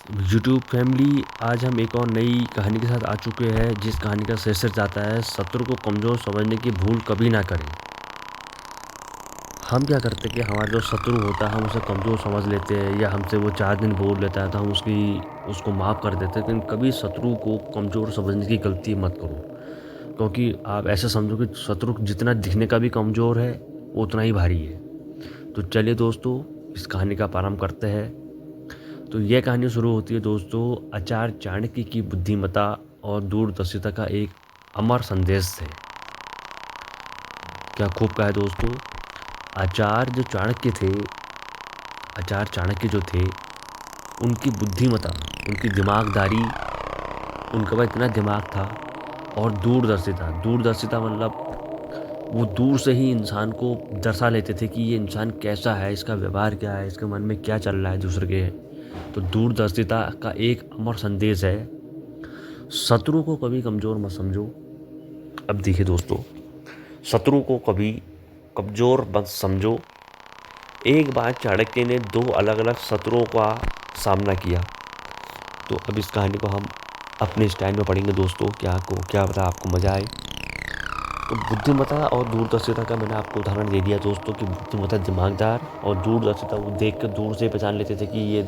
YouTube family, आज हम एक और नई कहानी के साथ आ चुके हैं, जिस कहानी का शीर्षक जाता है शत्रु को कमज़ोर समझने की भूल कभी ना करें। हम क्या करते हैं कि हमारा जो शत्रु होता है हम उसे कमज़ोर समझ लेते हैं, या हमसे वो 4 दिन बोल लेता है तो हम उसको माफ़ कर देते हैं। लेकिन कभी शत्रु को कमज़ोर समझने की गलती मत करो, क्योंकि आप ऐसा समझो कि शत्रु जितना दिखने का भी कमज़ोर है वो उतना ही भारी है। तो चलिए दोस्तों, इस कहानी का प्रारंभ करते हैं। तो यह कहानी शुरू होती है दोस्तों आचार्य चाणक्य की बुद्धिमत्ता और दूरदर्शिता का एक अमर संदेश से। क्या खूब कहा है दोस्तों। आचार्य चाणक्य जो थे, उनकी बुद्धिमत्ता, उनकी दिमागदारी, उनके पास इतना दिमाग था। और दूरदर्शिता मतलब वो दूर से ही इंसान को दर्शा लेते थे कि ये इंसान कैसा है, इसका व्यवहार क्या है, इसके मन में क्या चल रहा है दूसरे के। तो दूरदर्शिता का एक अमर संदेश है, शत्रु को कभी कमज़ोर मत समझो। अब देखिए दोस्तों, शत्रु को कभी कमज़ोर मत समझो। एक बार चाणक्य ने 2 अलग अलग शत्रुओं का सामना किया। तो अब इस कहानी को हम अपने स्टाइल में पढ़ेंगे दोस्तों, क्या पता आपको मज़ा आए। तो बुद्धिमत्ता और दूरदर्शिता का मैंने आपको उदाहरण दे दिया दोस्तों कि बुद्धिमत्ता दिमागदार और दूरदर्शिता वो देख कर दूर से पहचान लेते थे कि ये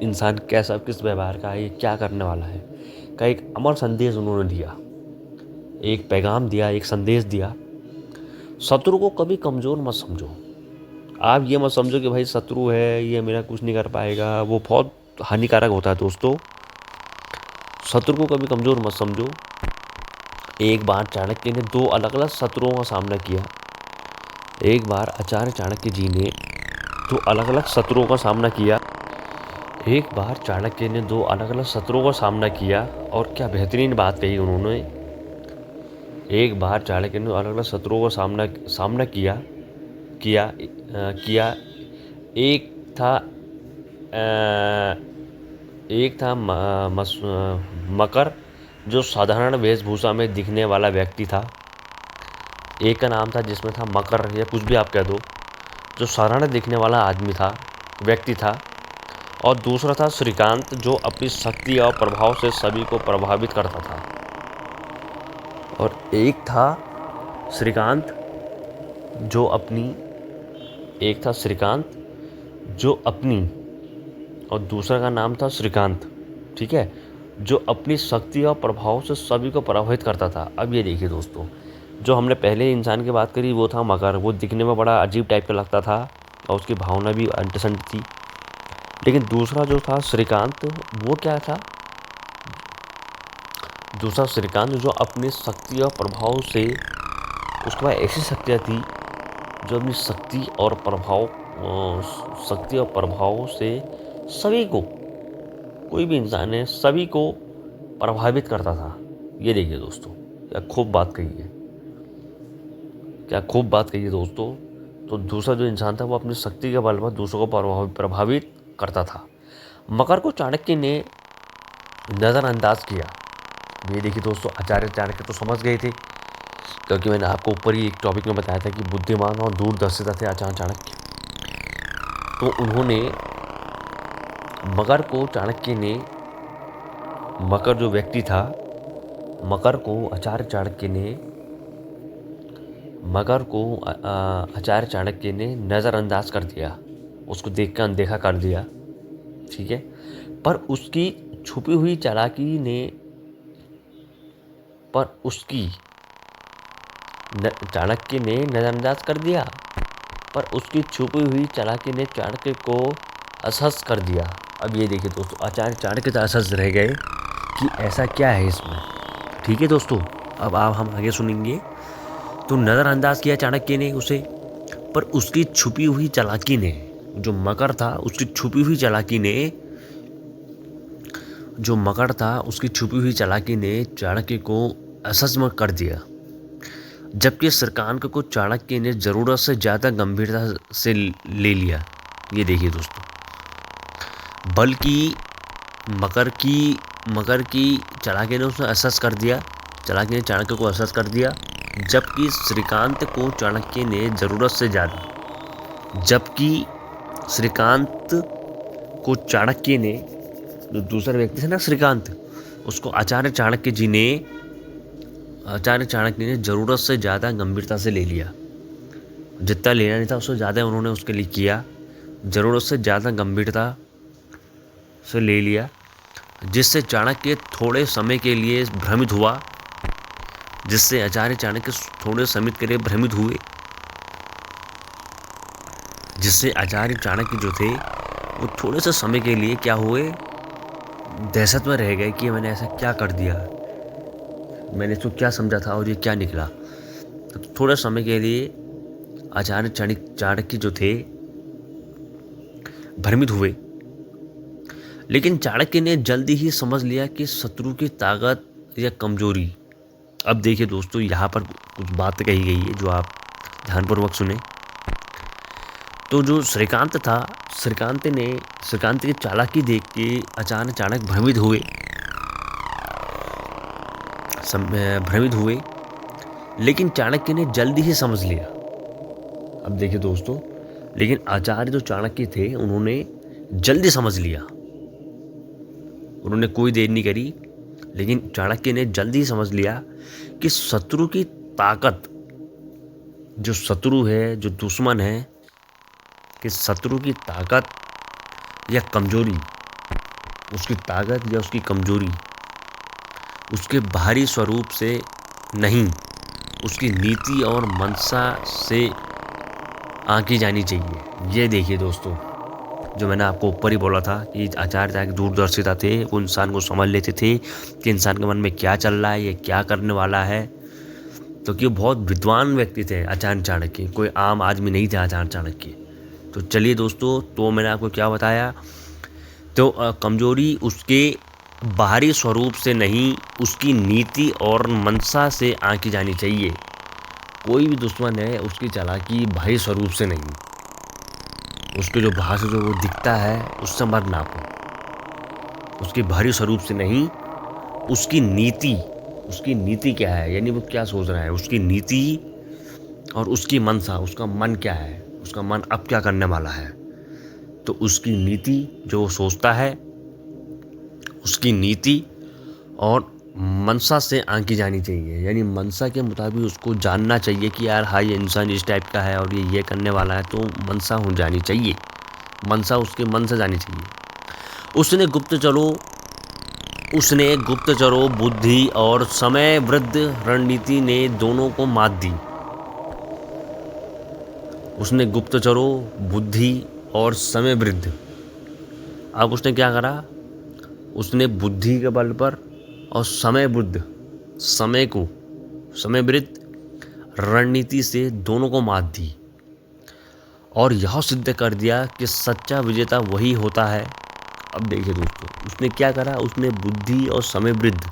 इंसान कैसा, किस व्यवहार का है, ये क्या करने वाला है। का एक अमर संदेश उन्होंने दिया, एक पैगाम दिया, एक संदेश दिया। शत्रु को कभी कमज़ोर मत समझो। आप ये मत समझो कि भाई शत्रु है, ये मेरा कुछ नहीं कर पाएगा, वो बहुत हानिकारक होता है दोस्तों। शत्रु को कभी कमज़ोर मत समझो। एक बार चाणक्य ने 2 अलग अलग शत्रुओं का सामना किया। एक बार आचार्य चाणक्य जी ने 2 अलग अलग शत्रुओं का सामना किया। एक बार चाणक्य ने 2 अलग अलग शत्रुओं का सामना किया, और क्या बेहतरीन बात कही उन्होंने। एक बार चाणक्य ने अलग अलग शत्रुओं का सामना किया किया किया एक था एक था मकर, जो साधारण वेशभूषा में दिखने वाला व्यक्ति था। एक का नाम था जिसमें था मकर, या कुछ भी आप कह दो, जो साधारण दिखने वाला व्यक्ति था। और दूसरा था श्रीकांत, जो अपनी शक्ति और प्रभाव से सभी को प्रभावित करता था। और एक था श्रीकांत जो अपनी और दूसरा का नाम था श्रीकांत, ठीक है, जो अपनी शक्ति और प्रभाव से सभी को प्रभावित करता था। अब ये देखिए दोस्तों, जो हमने पहले इंसान की बात करी वो था मकर, वो दिखने में बड़ा अजीब टाइप का लगता था और उसकी भावना भी अंटसंट थी। लेकिन दूसरा जो था श्रीकांत, वो क्या था, दूसरा श्रीकांत जो अपनी शक्ति और प्रभाव से, उसके पास ऐसी शक्तियाँ थी जो अपनी शक्ति और प्रभाव से सभी को, कोई भी इंसान है, सभी को प्रभावित करता था। ये देखिए दोस्तों, क्या खूब बात कही है दोस्तों। तो दूसरा जो इंसान था वो अपनी शक्ति के बल पर दूसरों को प्रभावित करता था। मकर को चाणक्य ने नज़रअंदाज किया। ये देखिए दोस्तों, आचार्य चाणक्य तो समझ गए थे, क्योंकि मैंने आपको ऊपर ही एक टॉपिक में बताया था कि बुद्धिमान और दूरदर्शिता थे आचार्य चाणक्य। तो उन्होंने मकर जो व्यक्ति था, मकर को आचार्य चाणक्य ने नज़रअंदाज कर दिया, उसको देख कर अनदेखा कर दिया, ठीक है। पर उसकी छुपी हुई चालाकी ने चाणक्य ने नज़रअंदाज कर दिया, पर उसकी छुपी हुई चालाकी ने चाणक्य को असहज कर दिया। अब ये देखिए दोस्तों, आचार्य चाणक्य तो असहज रह गए कि ऐसा क्या है इसमें, ठीक है दोस्तों। अब हम आगे सुनेंगे। तो नज़रअंदाज किया चाणक्य ने उसे, पर उसकी छुपी हुई चालाकी ने, जो मकर था उसकी छुपी हुई चालाकी ने चाणक्य को असहज कर दिया। जबकि श्रीकांत को चाणक्य ने ज़रूरत से ज़्यादा गंभीरता से ले लिया। ये देखिए दोस्तों, बल्कि मकर की चाणक्य ने उसे असहज कर दिया, चाणक्य ने चाणक्य को असहज कर दिया। जबकि श्रीकांत को चाणक्य ने ज़रूरत से ज़्यादा जो दूसरा व्यक्ति था ना श्रीकांत, उसको आचार्य चाणक्य ने ज़रूरत से ज़्यादा गंभीरता से ले लिया। जितना लेना नहीं था उससे ज़्यादा उन्होंने उसके लिए किया, ज़रूरत से ज़्यादा गंभीरता से ले लिया, जिससे चाणक्य थोड़े समय के लिए भ्रमित हुआ, जिससे आचार्य चाणक्य थोड़े समय के लिए भ्रमित हुए, जिससे आचार्य चाणक्य जो थे वो थोड़े से समय के लिए क्या हुए, दहशत में रह गए कि मैंने ऐसा क्या कर दिया, मैंने इसको क्या समझा था और ये क्या निकला। तो थोड़े समय के लिए आचार्य चाणक्य जो थे भ्रमित हुए, लेकिन चाणक्य ने जल्दी ही समझ लिया कि शत्रु की ताकत या कमजोरी। अब देखिए दोस्तों, यहाँ पर कुछ बात कही गई है जो आप ध्यानपूर्वक सुने। तो जो श्रीकांत था, श्रीकांत की चालाकी देख के अचानक भ्रमित हुए, लेकिन चाणक्य ने जल्दी ही समझ लिया। अब देखिए दोस्तों, लेकिन आचार्य जो चाणक्य थे उन्होंने जल्दी समझ लिया, उन्होंने कोई देर नहीं करी, लेकिन चाणक्य ने जल्दी समझ लिया कि शत्रु की ताकत, जो शत्रु है, जो दुश्मन है, कि शत्रु की ताकत या कमजोरी, उसकी ताकत या उसकी कमजोरी उसके बाहरी स्वरूप से नहीं, उसकी नीति और मंशा से आंकी जानी चाहिए। ये देखिए दोस्तों, जो मैंने आपको ऊपर ही बोला था कि आचार्य चाणक्य दूरदर्शिता थे, वो इंसान को समझ लेते थे कि इंसान के मन में क्या चल रहा है, ये क्या करने वाला है। तो कि बहुत विद्वान व्यक्ति थे आचार्य चाणक्य, कोई आम आदमी नहीं थे आचार्य चाणक्य। तो चलिए दोस्तों, तो मैंने आपको क्या बताया, तो कमजोरी उसके बाहरी स्वरूप से नहीं, उसकी नीति और मंशा से आंकी जानी चाहिए। कोई भी दुश्मन है, उसकी चालाकी बाहरी स्वरूप से नहीं, उसके जो बाहर से जो वो दिखता है उससे मत नापो, उसके बाहरी स्वरूप से नहीं, उसकी नीति क्या है, यानी वो क्या सोच रहा है, उसकी नीति और उसकी मंशा, उसका मन क्या है, उसका मन अब क्या करने वाला है। तो उसकी नीति जो वो सोचता है, उसकी नीति और मंशा से आंकी जानी चाहिए, यानी मंशा के मुताबिक उसको जानना चाहिए कि यार हाँ, ये इंसान इस टाइप का है और ये करने वाला है, तो मंशा हो जानी चाहिए, मंशा उसके मन से जानी चाहिए। उसने गुप्तचरों, बुद्धि और समय वृद्ध रणनीति ने दोनों को मात दी। उसने गुप्तचरों, बुद्धि और समय वृद्ध, अब उसने क्या करा, उसने बुद्धि के बल पर और समय वृद्ध रणनीति से दोनों को मात दी, और यह सिद्ध कर दिया कि सच्चा विजेता वही होता है। अब देखिए दोस्तों, उसने क्या करा, उसने बुद्धि और समय वृद्ध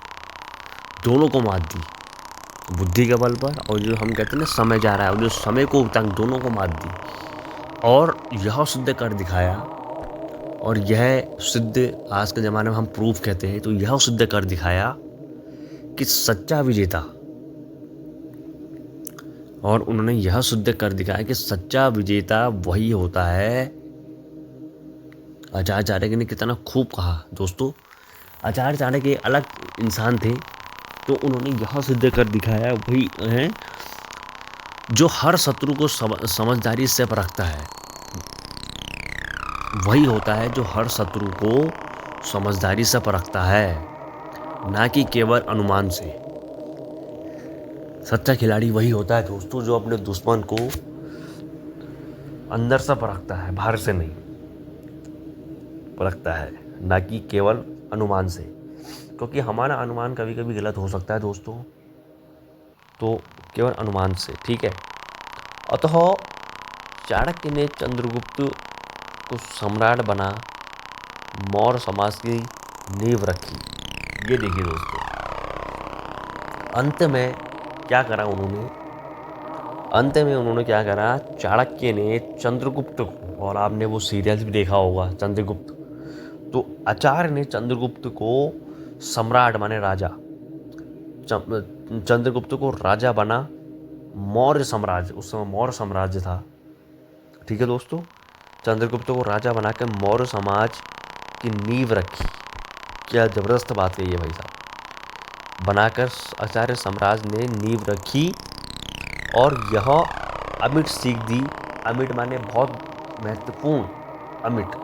दोनों को मात दी, बुद्धि के बल पर, और जो हम कहते हैं ना समय जा रहा है, और जो समय को तंग, दोनों को मात दी, और यह सिद्ध कर दिखाया। और यह सिद्ध आज के ज़माने में हम प्रूफ कहते हैं, तो यह सिद्ध कर दिखाया कि सच्चा विजेता, और उन्होंने यह सिद्ध कर दिखाया कि सच्चा विजेता वही होता है। आचार्य चाणक्य ने कितना खूब कहा दोस्तों। आचार्य चाणक्य अलग इंसान थे, तो उन्होंने यह सिद्ध कर दिखाया वही है जो हर शत्रु को समझदारी से परखता है, वही होता है जो हर शत्रु को समझदारी से परखता है, ना कि केवल अनुमान से। सच्चा खिलाड़ी वही होता है दोस्तों जो अपने दुश्मन को अंदर से परखता है, बाहर से नहीं परखता है, ना कि केवल अनुमान से, क्योंकि हमारा अनुमान कभी कभी गलत हो सकता है दोस्तों, तो केवल अनुमान से, ठीक है। अतः चाणक्य ने चंद्रगुप्त को सम्राट बना मौर्य समाज की नींव रखी। ये देखिए दोस्तों, अंत में उन्होंने क्या करा, चाणक्य ने चंद्रगुप्त को, और आपने वो सीरियल भी देखा होगा चंद्रगुप्त, तो आचार्य ने चंद्रगुप्त को सम्राट माने राजा, चंद्रगुप्त को राजा बना मौर्य साम्राज्य, उस समय मौर्य साम्राज्य था, ठीक है दोस्तों। चंद्रगुप्त को राजा बना के मौर्य समाज की नींव रखी, क्या ज़बरदस्त बात कही है भाई साहब। बनाकर आचार्य साम्राज्य ने नींव रखी और यह अमिट सीख दी। अमिट माने बहुत महत्वपूर्ण, अमिट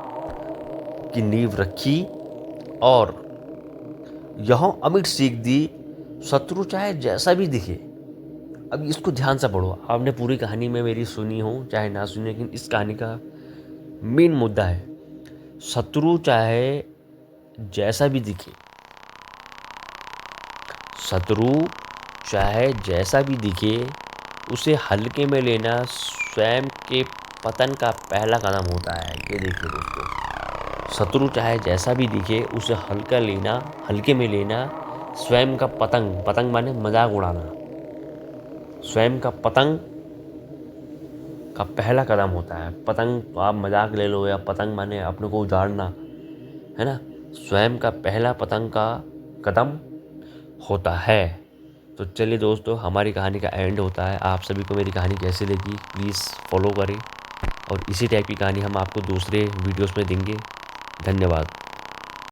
की नींव रखी और यह अमिट सीख दी, शत्रु चाहे जैसा भी दिखे। अब इसको ध्यान से पढ़ो। आपने पूरी कहानी में मेरी सुनी हो चाहे ना सुनी, लेकिन इस कहानी का मेन मुद्दा है, शत्रु चाहे जैसा भी दिखे, शत्रु चाहे जैसा भी दिखे, उसे हल्के में लेना स्वयं के पतन का पहला कदम होता है। ये देखिए दोस्तों, शत्रु चाहे जैसा भी दिखे, उसे हल्के में लेना स्वयं का पतंग माने मजाक उड़ाना, स्वयं का पतंग का पहला कदम होता है। पतंग तो आप मजाक ले लो, या पतंग माने अपने को उजाड़ना, है ना। स्वयं का पहला पतंग का कदम होता है। तो चलिए दोस्तों, हमारी कहानी का एंड होता है। आप सभी को मेरी कहानी कैसी लगी प्लीज़ फॉलो करें, और इसी टाइप की कहानी हम आपको दूसरे वीडियोस में देंगे। धन्यवाद।